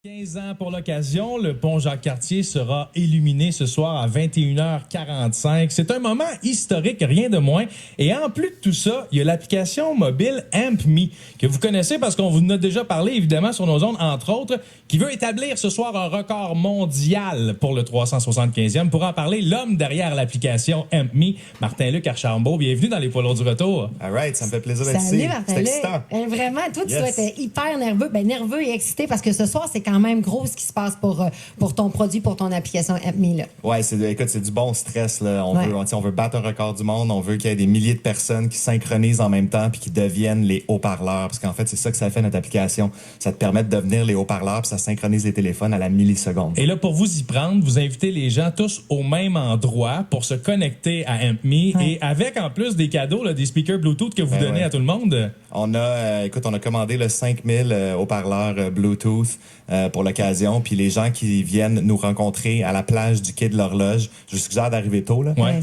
15 ans pour l'occasion, le pont Jacques-Cartier sera illuminé ce soir à 21h45. C'est un moment historique, rien de moins. Et en plus de tout ça, il y a l'application mobile AmpMe, que vous connaissez parce qu'on vous en a déjà parlé, évidemment, sur nos ondes, entre autres, qui veut établir ce soir un record mondial pour le 375e. Pour en parler, l'homme derrière l'application AmpMe, Martin-Luc Archambault. Bienvenue dans les poids lourds du retour. All right, ça me fait plaisir d'être ici. Salut Martin-Luc. Vraiment, toi, tu dois être hyper nerveux. Nerveux et excité parce que ce soir, c'est quand même gros ce qui se passe pour ton produit, pour ton application AmpMe. Là. Ouais, écoute, c'est du bon stress. Là. On veut battre un record du monde. On veut qu'il y ait des milliers de personnes qui synchronisent en même temps puis qui deviennent les haut-parleurs. Parce qu'en fait, c'est ça que ça fait notre application. Ça te permet de devenir les haut-parleurs puis ça synchronise les téléphones à la milliseconde. Et là, pour vous y prendre, vous invitez les gens tous au même endroit pour se connecter à AmpMe et avec en plus des cadeaux, là, des speakers Bluetooth que vous donnez à tout le monde. On a commandé le 5000 haut-parleurs Bluetooth pour l'occasion. Puis les gens qui viennent nous rencontrer à la plage du quai de l'Horloge, je vous suggère d'arriver tôt. Là. Ouais,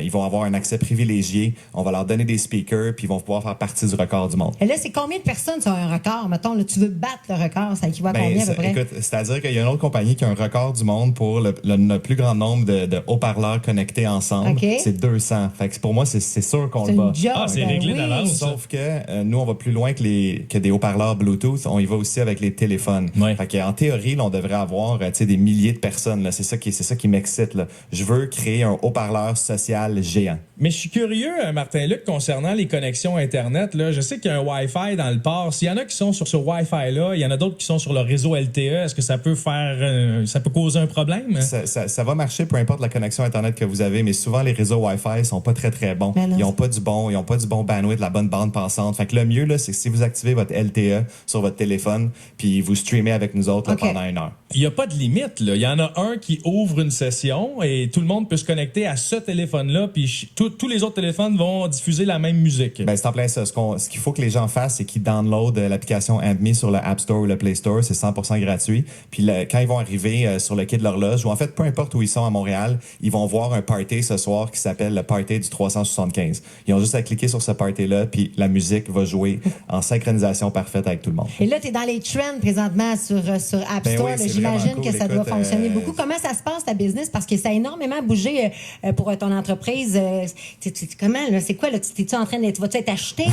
ils vont avoir un accès privilégié. On va leur donner des speakers puis ils vont pouvoir faire partie du record du monde. Et là, c'est combien de personnes sur un record? Mettons, là, tu veux battre le record, ça équivaut à combien à peu près? Écoute, c'est-à-dire qu'il y a une autre compagnie qui a un record du monde pour le plus grand nombre de haut-parleurs connectés ensemble. Okay. C'est 200. Fait que pour moi, c'est sûr qu'on le bat. C'est réglé d'avance. Sauf que nous, on va plus loin que des haut-parleurs Bluetooth. On y va aussi avec les téléphones. Ouais. Fait qu'en théorie, là, on devrait avoir des milliers de personnes. Là. C'est ça qui m'excite. Là. Je veux créer un haut-parleur social géant. Mais je suis curieux, Martin-Luc, concernant les connexions Internet. Là, je sais qu'il y a un Wi-Fi dans le port. S'il y en a qui sont sur ce Wi-Fi-là, il y en a d'autres qui sont sur le réseau LTE. Est-ce que ça peut causer un problème? Ça va marcher peu importe la connexion Internet que vous avez, mais souvent les réseaux Wi-Fi sont pas très très bons. Ils ont pas du bon bandwidth, la bonne bande passante. Fait que le mieux là, c'est que si vous activez votre LTE sur votre téléphone, puis vous streamez avec nous autres là, pendant 1 heure. Il n'y a pas de limite. Là. Il y en a un qui ouvre une session et tout le monde peut se connecter à ce téléphone-là, puis tous les autres téléphones vont diffuser la même musique. Ben, c'est en plein ça. Ce qu'il faut que les gens fassent, c'est qu'ils downloadent l'application AmpMe sur le App Store ou le Play Store. C'est 100% gratuit. Puis quand ils vont arriver sur le quai de l'Horloge, ou en fait, peu importe où ils sont à Montréal, ils vont voir un party ce soir qui s'appelle le Party du 375. Ils ont juste à cliquer sur ce party-là, puis la musique va jouer en synchronisation parfaite avec tout le monde. Et là, tu es dans les trends présentement sur App Ben Store. oui, là, j'imagine cool. que ça doit fonctionner beaucoup. Comment ça se passe, ta business? Parce que ça a énormément bougé pour ton entreprise. Comment, là? C'est quoi, là? T'es-tu en train d'être... Vas-tu être acheté?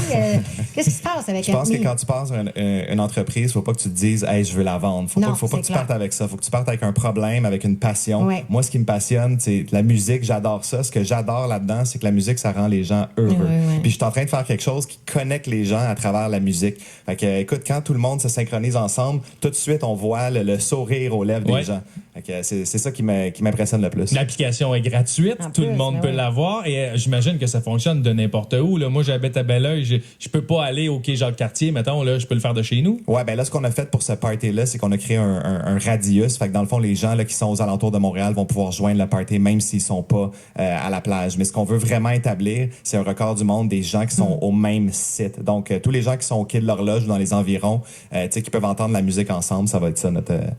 Qu'est-ce qui se passe avec Je pense que quand tu passes une entreprise, faut pas que tu te dises « Hey, je veux la vendre ». Faut pas que tu partes avec ça. Faut que tu partes avec un problème, avec une passion. Ouais. Moi, ce qui me passionne, c'est la musique. J'adore ça. Ce que j'adore là-dedans, c'est que la musique, ça rend les gens heureux. Ouais. Puis je suis en train de faire quelque chose qui connecte les gens à travers la musique. Fait que, écoute, quand tout le monde se synchronise ensemble, tout de suite, on voit le sourire aux lèvres des gens. Fait que c'est ça qui m'impressionne le plus. L'application est gratuite, tout le monde peut l'avoir et j'imagine que ça fonctionne de n'importe où. Là. Moi, j'habite à Belleuil, je peux pas aller au quai Jacques-Cartier, mettons, là, je peux le faire de chez nous. Ouais, ben là, ce qu'on a fait pour ce party-là, c'est qu'on a créé un radius. Fait que dans le fond, les gens là, qui sont aux alentours de Montréal vont pouvoir joindre le party même s'ils sont pas à la plage. Mais ce qu'on veut vraiment établir, c'est un record du monde des gens qui sont au même site. Donc, tous les gens qui sont au quai de l'Horloge ou dans les environs, qui peuvent entendre la musique ensemble, ça va être ça.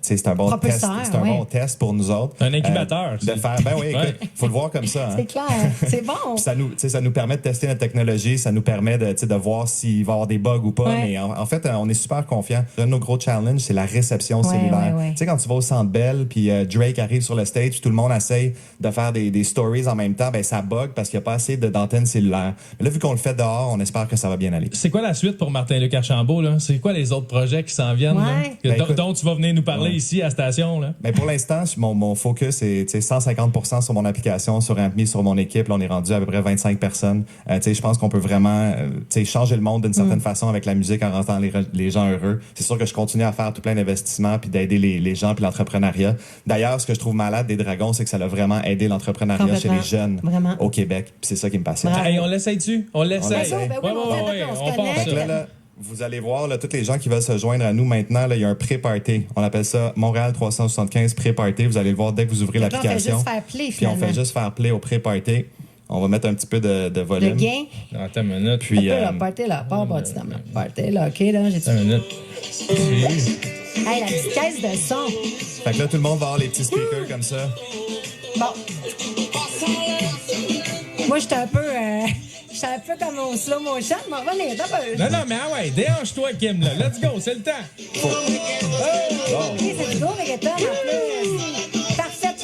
C'est un bon test. C'est un bon test pour nous autres. Un incubateur. De faire, ben oui, écoute, faut le voir comme ça. Hein. C'est clair, c'est bon. Ça nous permet de tester notre technologie, ça nous permet de voir s'il va y avoir des bugs ou pas. Ouais. Mais en fait, on est super confiants. Un de nos gros challenges, c'est la réception cellulaire. Ouais. Tu sais, quand tu vas au Centre Bell, puis Drake arrive sur le stage, puis tout le monde essaye de faire des stories en même temps, ben ça bug parce qu'il n'y a pas assez d'antenne cellulaire. Mais là, vu qu'on le fait dehors, on espère que ça va bien aller. C'est quoi la suite pour Martin-Luc Archambault? Là? C'est quoi les autres projets qui s'en viennent? Ouais. Là? Dont tu vas venir nous parler ici à la station? Là? Mais pour l'instant, mon focus est 150% sur mon application, sur AmpMe, sur mon équipe. Là, on est rendu à peu près 25 personnes. Je pense qu'on peut vraiment changer le monde d'une certaine façon avec la musique en rendant les gens heureux. C'est sûr que je continue à faire tout plein d'investissements puis d'aider les gens puis l'entrepreneuriat. D'ailleurs, ce que je trouve malade des Dragons, c'est que ça a vraiment aidé l'entrepreneuriat chez les jeunes au Québec. Puis c'est ça qui me passionne. Hey, on l'essaye-tu? On l'essaye. On se connecte. Là, vous allez voir, là, tous les gens qui veulent se joindre à nous maintenant, là, il y a un pré-party. On appelle ça Montréal 375 pré-party. Vous allez le voir dès que vous ouvrez l'application. On fait juste faire play, puis on fait juste faire play au pré-party. On va mettre un petit peu de volume. Le gain. Attends une minute. Puis, Party là, pas party dans ma party là, OK, là, j'ai Attends une minute. Hey, la petite caisse de son. Fait que là, tout le monde va avoir les petits speakers comme ça. Bon. Moi, j'étais un peu... Je suis un peu comme au slow motion, mais on va venir d'abord. Non, non, mais ah ouais, déhanche-toi, Kim, là. Let's go, c'est le temps. OK, c'est du gros reggaeton en plus. Parfaite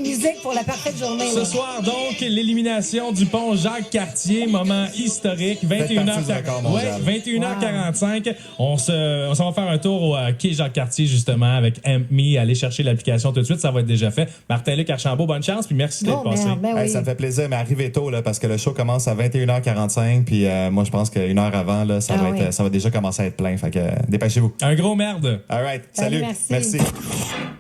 musique pour la parfaite journée. Ce là. soir, donc, l'élimination du pont Jacques-Cartier, moment historique, partie du record mondial. 21h45. On s'en va faire un tour au quai Jacques-Cartier, justement, avec Amp Me. Aller chercher l'application tout de suite, ça va être déjà fait. Martin-Luc Archambault, bonne chance, puis merci d'être Oh, passé. merde, ben Hey, oui. ça me fait plaisir, mais arrivez tôt là, parce que le show commence à 21h45, puis moi je pense qu'une heure avant, là, ça, Ah va oui. ça va déjà commencer à être plein. Fait que dépêchez-vous. Un gros merde. All right, Salut, salut. merci. Merci.